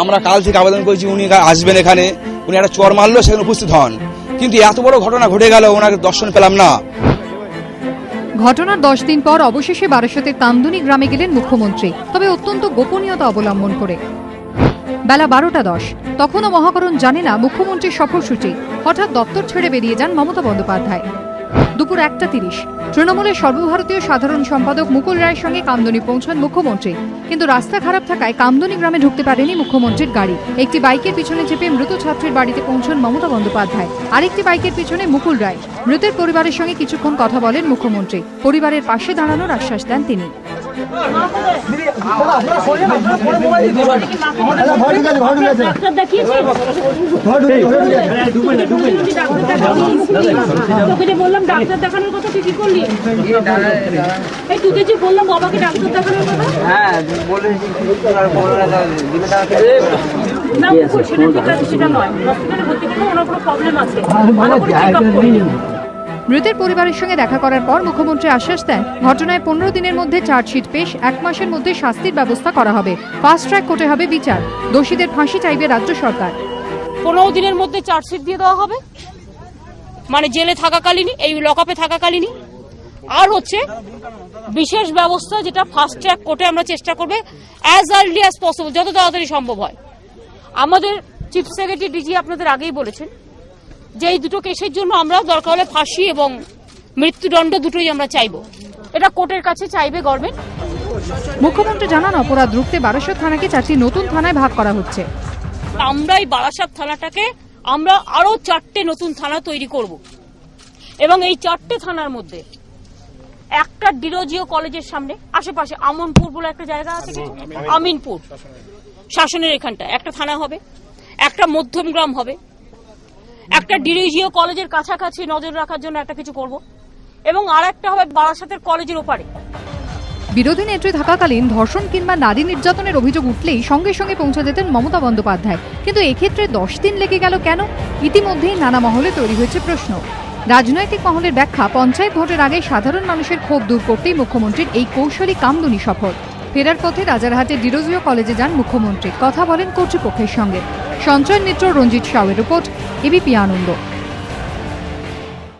আমরা কাল থেকে আবেদন করেছি উনি আসবেন এখানে, উনি একটা চর মারলো সেখানে উপস্থিত হন, কিন্তু এত বড় ঘটনা ঘটে গেল ওনাকে দর্শন পেলাম না। ঘটনার 10 দিন পর অবশেষে বারাসতের কামদুনি গ্রামে গেলেন মুখ্যমন্ত্রী, তবে অত্যন্ত গোপনীয়তা অবলম্বন করে। বেলা 12:10, তখনও মহাকরণ জানে না মুখ্যমন্ত্রীর সফরসূচি। হঠাৎ দপ্তর ছেড়ে বেরিয়ে যান মমতা বন্দ্যোপাধ্যায়। দুপুর 1:30 তৃণমূলের সর্বভারতীয় সাধারণ সম্পাদক মুকুল রায়ের সঙ্গে কামদুনি পৌঁছান মুখ্যমন্ত্রী, কিন্তু রাস্তা খারাপ থাকায় কামদুনি গ্রামে ঢুকতে পারেনি মুখ্যমন্ত্রীর গাড়ি। একটি বাইকের পিছনে চেপে মৃত ছাত্রীর বাড়িতে পৌঁছান মমতা বন্দ্যোপাধ্যায়, আরেকটি বাইকের পিছনে মুকুল রায়। মৃতের পরিবারের সঙ্গে কিছুক্ষণ কথা বলেন মুখ্যমন্ত্রী, পরিবারের পাশে দাঁড়ানোর আশ্বাস দেন তিনি। বললাম ডাক্তার দেখানোর কথা, তুই কি করলি? এই তোকে যে বললাম বাবাকে ডাক্তার দেখানোর কথা, হ্যাঁ বলেছি, সেটা নয়, হসপিটালে ভর্তি করলে ওনার কোনো প্রবলেম আছে। মৃতের পরিবারের সঙ্গে দেখা করার পর মুখ্যমন্ত্রী আশ্বাস দেন, ঘটনায় 15 দিনের মধ্যে চার্জশিট পেশ, 1 মাসের মধ্যে শাস্তির ব্যবস্থা করা হবে, ফাস্ট ট্র্যাক কোর্টে হবে বিচার, দোষীদের ফাঁসি চাইবে রাজ্য সরকার। 15 দিনের মধ্যে চার্জশিট দিয়ে দেওয়া হবে, মানে জেলে থাকাকালীনই, এই লকআপে থাকাকালীনই। আর হচ্ছে বিশেষ ব্যবস্থা, যেটা ফাস্ট ট্র্যাক কোর্টে আমরা চেষ্টা করবে অ্যাজ আর্লি অ্যাজ পসিবল, যত তাড়াতাড়ি সম্ভব হয়। আমাদের চিফ সেক্রেটারি ডিজি আপনাদের আগেই বলেছেন যে এই দুটো কেসের জন্য আমরা দরকার হলে ফাঁসি এবং মৃত্যুদণ্ড দুটোই আমরা চাইব, এটা কোর্টের কাছে চাইবে গভর্নমেন্ট। মুখ্যমন্ত্রী জানান, অপরাধ রুখতে বারাসত থানাকে 4টি নতুন থানায় ভাগ করা হচ্ছে। আমরা এই বারাসত থানাটাকে আমরা আরো 4টে নতুন থানা তৈরি করব, এবং এই 4টে থানার মধ্যে একটা ডিরোজিও কলেজের সামনে আশেপাশে আমনপুর বলে একটা জায়গা আছে, আমিনপুর শাসনের এখানটা একটা থানা হবে, একটা মধ্যমগ্রাম হবে, একটা ডিরোজিও কলেজের কাছাকাছি নজর রাখার জন্য একটা কিছু করব, এবং আর একটা হবে বারাসতের কলেজের ওপারে। বিরোধী নেত্রী থাকাকালীন ধর্ষণ কিংবা নারী নির্যাতনের অভিযোগ উঠলেই সঙ্গে সঙ্গে পৌঁছে যেতেন মমতা বন্দ্যোপাধ্যায়, কিন্তু এক্ষেত্রে 10 দিন লেগে গেল কেন? ইতিমধ্যেই নানা মহলে তৈরি হয়েছে প্রশ্ন। রাজনৈতিক মহলের ব্যাখ্যা, পঞ্চায়েত ভোটের আগে সাধারণ মানুষের ক্ষোভ দূর করতেই মুখ্যমন্ত্রীর এই কৌশলী কামদুনি সফর। ফেরার পথে রাজারহাটে ডিরোজিও কলেজে যান মুখ্যমন্ত্রী, কথা বলেন কর্তৃপক্ষের সঙ্গে। সঞ্চয় মিত্র, রঞ্জিত সাউয়ের রিপোর্ট, এবিপি আনন্দ।